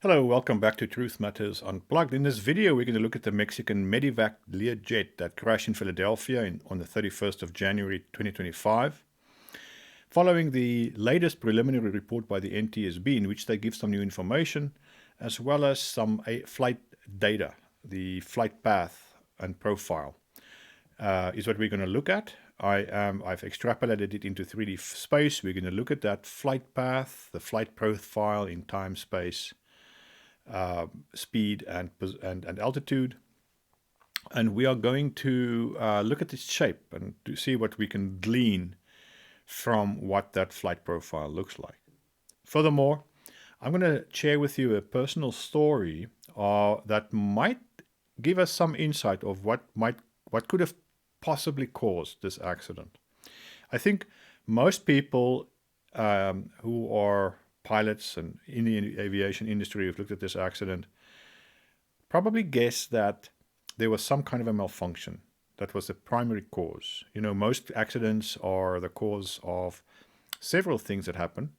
Hello, welcome back to Truth Matters Unplugged. In this video, we're going to look at the Mexican Medevac Learjet that crashed in Philadelphia on the 31st of January 2025. Following the latest preliminary report by the NTSB, in which they give some new information, as well as some flight data, the flight path and profile, is what we're going to look at. I've extrapolated it into 3D space. We're going to look at that flight path, the flight profile in time, space, speed and altitude, and we are going to look at its shape and to see what we can glean from what that flight profile looks like. Furthermore, I'm going to share with you a personal story that might give us some insight of what could have possibly caused this accident. I think most people who are pilots and in the aviation industry who've looked at this accident probably guess that there was some kind of a malfunction that was the primary cause. You know, most accidents are the cause of several things that happen,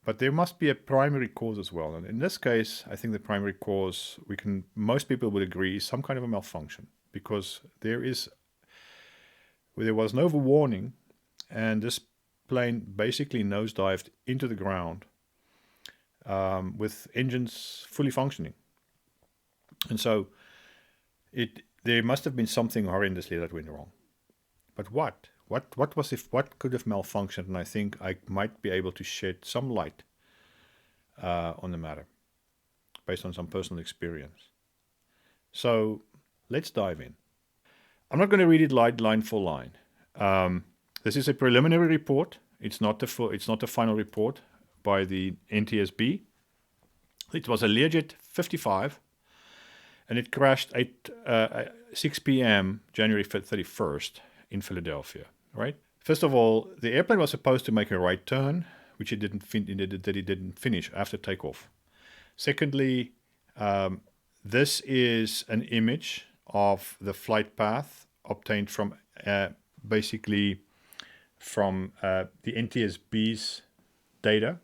but there must be a primary cause as well. And in this case, I think the primary cause, most people would agree, is some kind of a malfunction, because there was no warning, and this plane basically nosedived into the ground with engines fully functioning. And so there must have been something horrendously that went wrong. But what? What could have malfunctioned? And I think I might be able to shed some light on the matter based on some personal experience. So let's dive in. I'm not going to read it line for line. This is a preliminary report. It's not the final report by the NTSB. It was a Learjet 55, and it crashed at 6 p.m. January 31st in Philadelphia. Right. First of all, the airplane was supposed to make a right turn, which it didn't finish after takeoff. Secondly, this is an image of the flight path obtained from basically from the NTSB's data.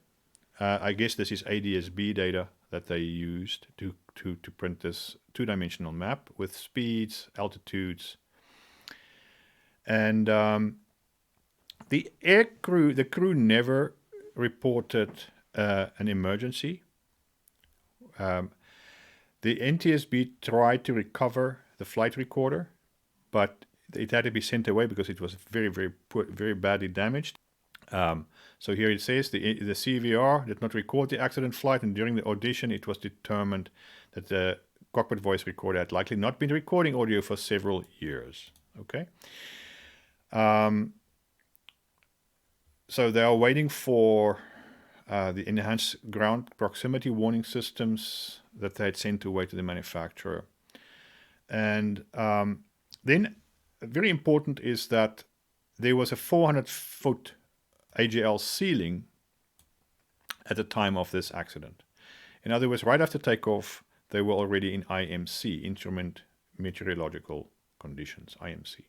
I guess this is ADSB data that they used to print this two-dimensional map with speeds, altitudes, and the crew never reported an emergency. The NTSB tried to recover the flight recorder, but it had to be sent away because it was very badly damaged. So here it says the CVR did not record the accident flight, and during the audition it was determined that the cockpit voice recorder had likely not been recording audio for several years. Okay. So they are waiting for the enhanced ground proximity warning systems that they had sent away to the manufacturer. And then very important is that there was a 400-foot AGL ceiling at the time of this accident. In other words, right after takeoff, they were already in IMC, Instrument Meteorological Conditions, IMC.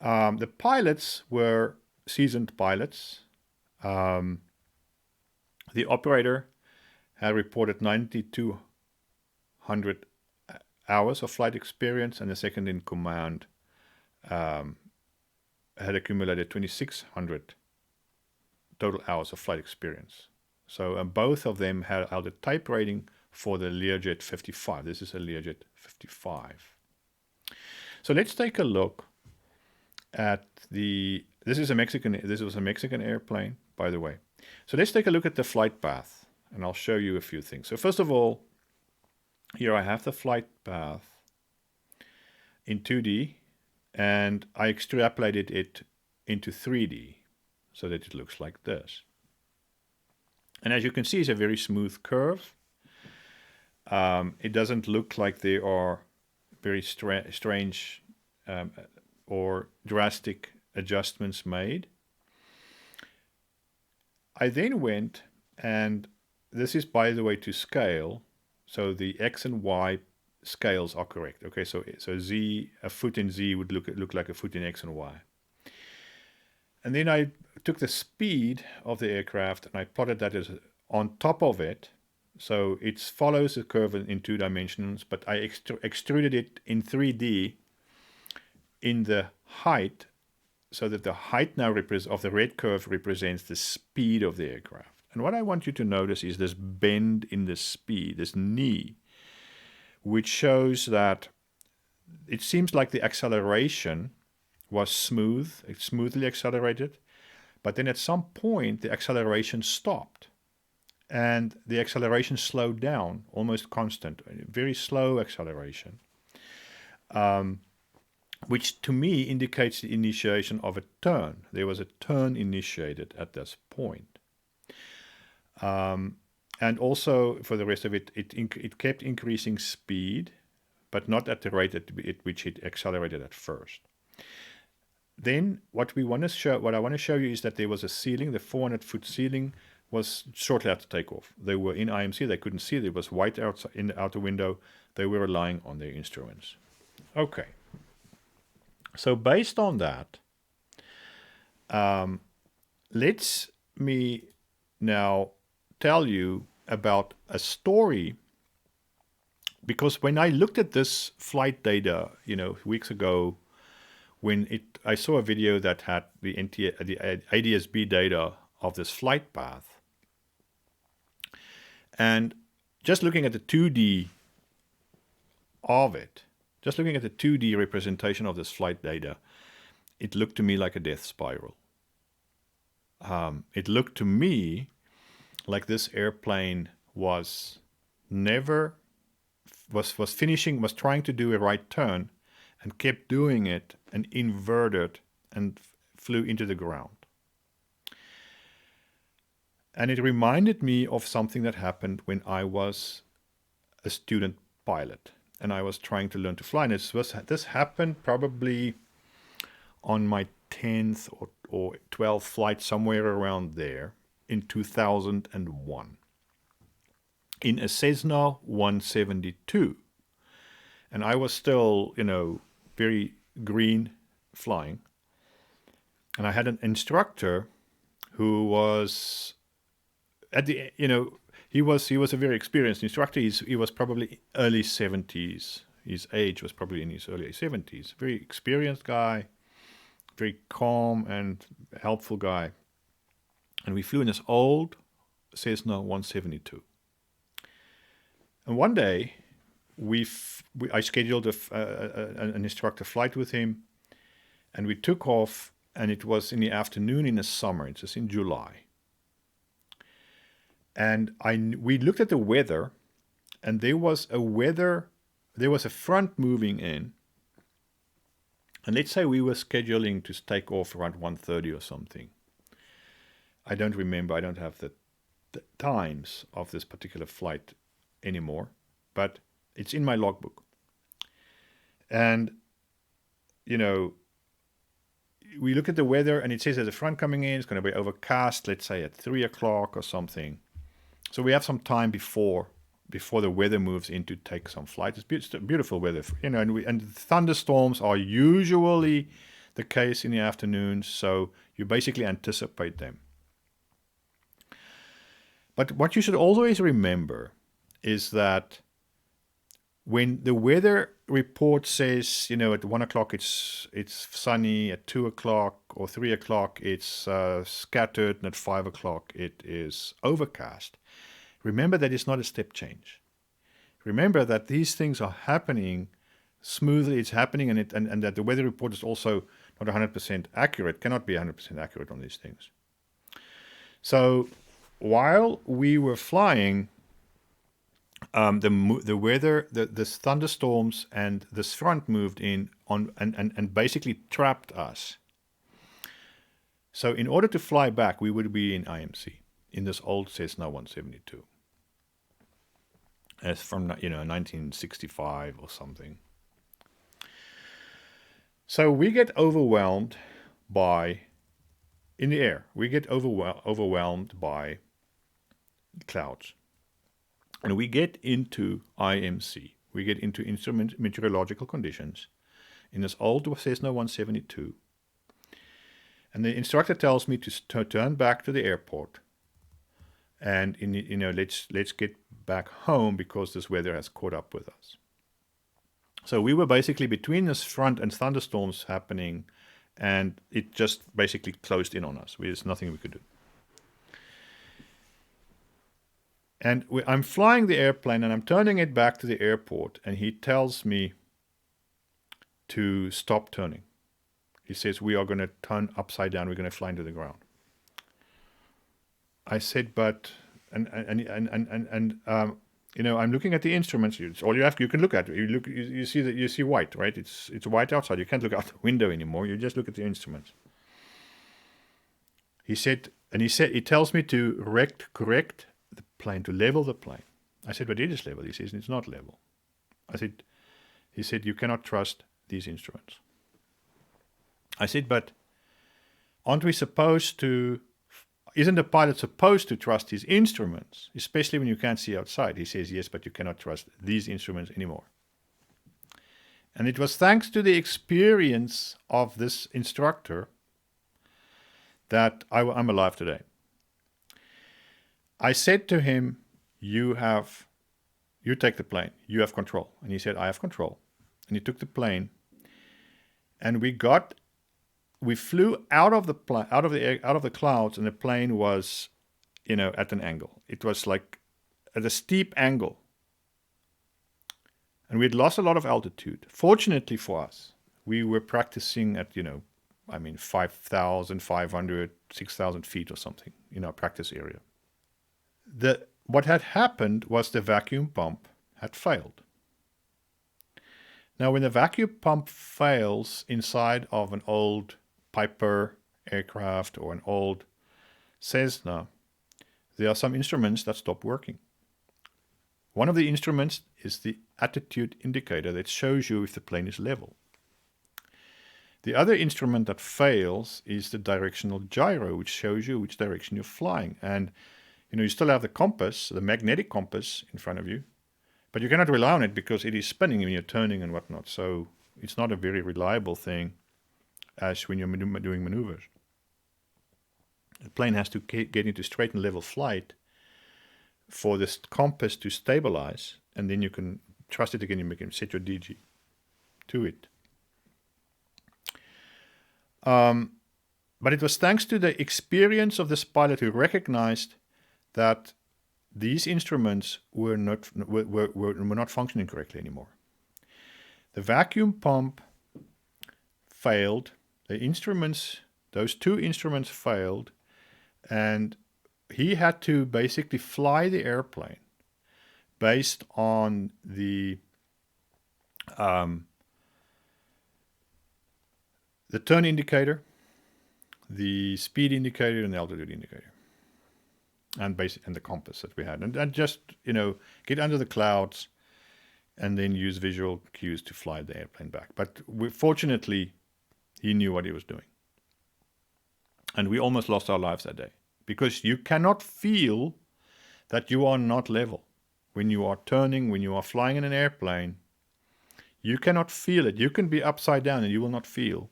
The pilots were seasoned pilots. The operator had reported 9,200 hours of flight experience, and the second in command had accumulated 2,600 total hours of flight experience. So both of them held a type rating for the Learjet 55. This is a Learjet 55. So let's take a look at this was a Mexican airplane, by the way. So let's take a look at the flight path, and I'll show you a few things. So first of all, here I have the flight path in 2D, and I extrapolated it into 3D so that it looks like this. And as you can see, it's a very smooth curve. It doesn't look like there are very strange or drastic adjustments made. I then went, and this is, by the way, to scale, so the X and Y scales are correct. Okay, so Z, a foot in Z would look like a foot in X and Y. And then I took the speed of the aircraft and I plotted that as on top of it, So it follows the curve in 2 dimensions, but I extruded it in 3D in the height, so that the height now of the red curve represents the speed of the aircraft. And what I want you to notice is this bend in the speed, this knee, which shows that it seems like the acceleration was smooth, it smoothly accelerated, but then at some point the acceleration stopped. And the acceleration slowed down, almost constant, very slow acceleration, which to me indicates the initiation of a turn. There was a turn initiated at this point. And also, for the rest of it, it kept increasing speed, but not at the rate at which it accelerated at first. Then what I want to show you is that there was a ceiling, the 400-foot ceiling was shortly after takeoff. They were in IMC, they couldn't see it, it was white outside in the outer window, they were relying on their instruments. Okay. So based on that, let's me now tell you about a story, because when I looked at this flight data, weeks ago, when I saw a video that had the ADSB data of this flight path, and just looking at the 2D of it, just looking at the 2D representation of this flight data, it looked to me like a death spiral. It looked to me like this airplane was trying to do a right turn and kept doing it and inverted and flew into the ground. And it reminded me of something that happened when I was a student pilot and I was trying to learn to fly. And this happened probably on my 10th or 12th flight, somewhere around there, in 2001, in a Cessna 172. And I was still, very green flying. And I had an instructor who was he was a very experienced instructor. He was probably early 70s. His age was probably in his early 70s. Very experienced guy, very calm and helpful guy. And we flew in this old Cessna 172. And one day, I scheduled an instructor flight with him, and we took off, and it was in the afternoon in the summer. It was in July. And we looked at the weather, and there was a front moving in. And let's say we were scheduling to take off around 1:30 or something. I don't remember. I don't have the times of this particular flight anymore, but it's in my logbook. And, we look at the weather, and it says there's a front coming in. It's going to be overcast, let's say at 3 o'clock or something. So we have some time before the weather moves in to take some flight. It's beautiful weather, and thunderstorms are usually the case in the afternoons, so you basically anticipate them. But what you should always remember is that when the weather report says, at 1 o'clock it's sunny, at 2 o'clock or 3 o'clock it's scattered, and at 5 o'clock it is overcast, remember that it's not a step change. Remember that these things are happening smoothly. It's happening, and that the weather report is also not 100% accurate, cannot be 100% accurate on these things. So while we were flying, the weather, this thunderstorms and this front moved in and basically trapped us. So in order to fly back, we would be in IMC, in this old Cessna 172. It's from 1965 or something. So we get overwhelmed in the air. We get overwhelmed by clouds. And we get into IMC. We get into instrument meteorological conditions in this old Cessna 172. And the instructor tells me to turn back to the airport. And let's get back home because this weather has caught up with us. So we were basically between this front and thunderstorms happening, and it just basically closed in on us. There's nothing we could do. And I'm flying the airplane and I'm turning it back to the airport, and he tells me to stop turning. He says, we are going to turn upside down. We're going to fly into the ground. I said, but, I'm looking at the instruments. It's all you can look at. You see white, right? It's white outside. You can't look out the window anymore. You just look at the instruments. He tells me to correct the plane, to level the plane. I said, but it is level. He says, it's not level. He said, you cannot trust these instruments. I said, but aren't we supposed to, isn't the pilot supposed to trust his instruments, especially when you can't see outside? He says, yes, but you cannot trust these instruments anymore. And it was thanks to the experience of this instructor that I'm alive today. I said to him, you take the plane, you have control. And he said, I have control. And he took the plane, and we flew out of the clouds, and the plane was, at an angle. It was like at a steep angle. And we'd lost a lot of altitude. Fortunately for us, we were practicing at, 5,500, 6,000 feet or something in our practice area. What had happened was the vacuum pump had failed. Now, when the vacuum pump fails inside of an old Piper aircraft or an old Cessna, there are some instruments that stop working. One of the instruments is the attitude indicator that shows you if the plane is level. The other instrument that fails is the directional gyro, which shows you which direction you're flying. And you still have the compass, the magnetic compass in front of you, but you cannot rely on it because it is spinning when you're turning and whatnot. So it's not a very reliable thing as when you're doing maneuvers. The plane has to get into straight and level flight for this compass to stabilize, and then you can trust it again. You can set your DG to it. But it was thanks to the experience of this pilot who recognized that these instruments were not functioning correctly anymore. The vacuum pump failed. Those two instruments failed, and he had to basically fly the airplane based on the turn indicator, the speed indicator, and the altitude indicator, and the compass that we had, and just get under the clouds, and then use visual cues to fly the airplane back. But fortunately, he knew what he was doing, and we almost lost our lives that day because you cannot feel that you are not level when you are turning, when you are flying in an airplane. You cannot feel it. You can be upside down, and you will not feel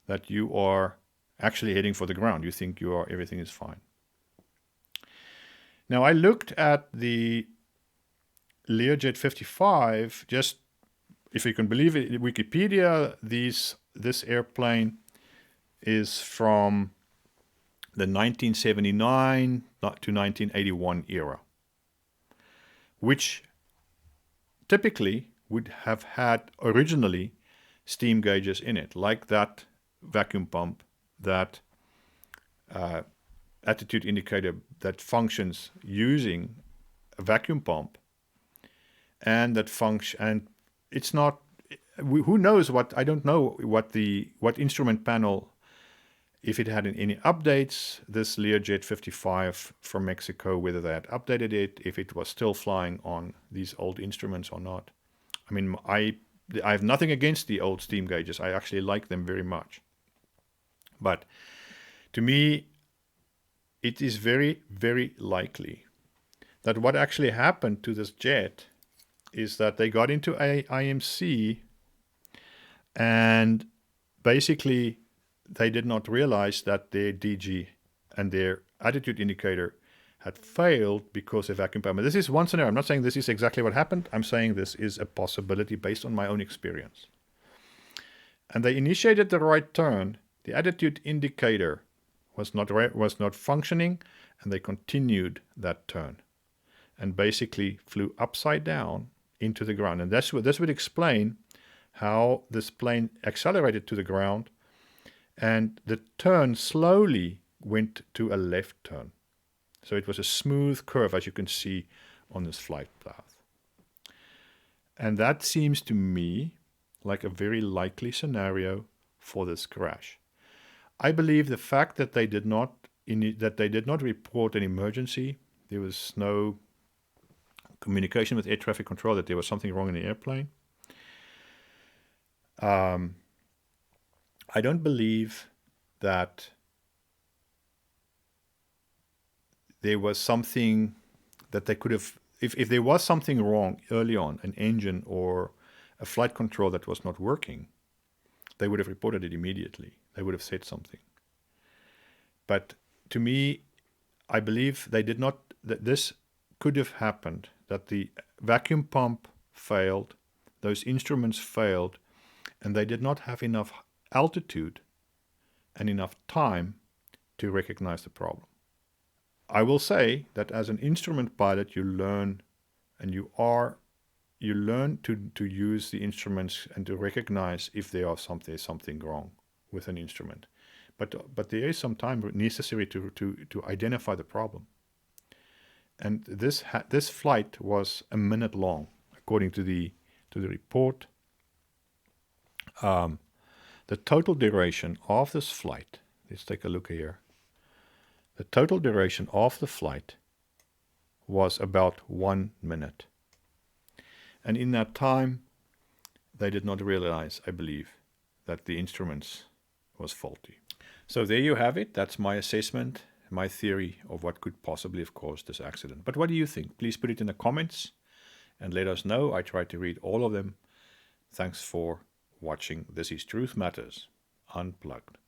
that you are actually heading for the ground. You think everything is fine. Now, I looked at the Learjet 55, just if you can believe it, in Wikipedia, this airplane is from the 1979 to 1981 era, which typically would have had originally steam gauges in it, like that vacuum pump, that attitude indicator that functions using a vacuum pump, and that function. And it's not. Who knows what? I don't know what instrument panel, if it had any updates. This Learjet 55 from Mexico, whether they had updated it, if it was still flying on these old instruments or not. I mean, I have nothing against the old steam gauges. I actually like them very much. But to me, it is very, very likely that what actually happened to this jet is that they got into IMC, and basically they did not realize that their DG and their attitude indicator had failed because the vacuum pump. This is one scenario. I'm not saying this is exactly what happened. I'm saying this is a possibility based on my own experience. And they initiated the right turn. The attitude indicator was not functioning, and they continued that turn and basically flew upside down into the ground. And this would explain how this plane accelerated to the ground, and the turn slowly went to a left turn. So it was a smooth curve, as you can see on this flight path. And that seems to me like a very likely scenario for this crash. I believe the fact that they did not report an emergency, there was no communication with air traffic control that there was something wrong in the airplane. I don't believe that there was something that they could have, if there was something wrong early on, an engine or a flight control that was not working, they would have reported it immediately. They would have said something. But to me, I believe they did not, that this could have happened, that the vacuum pump failed, those instruments failed, and they did not have enough altitude and enough time to recognize the problem. I will say that as an instrument pilot, you learn to use the instruments and to recognize if there is something wrong with an instrument. But there is some time necessary to identify the problem. And this flight was a minute long, according to the report. The total duration of this flight, let's take a look here. The total duration of the flight was about 1 minute. And in that time, they did not realize, I believe, that the instruments was faulty. So there you have it. That's my assessment, my theory of what could possibly have caused this accident. But what do you think? Please put it in the comments and let us know. I try to read all of them. Thanks for watching. This is Truth Matters Unplugged.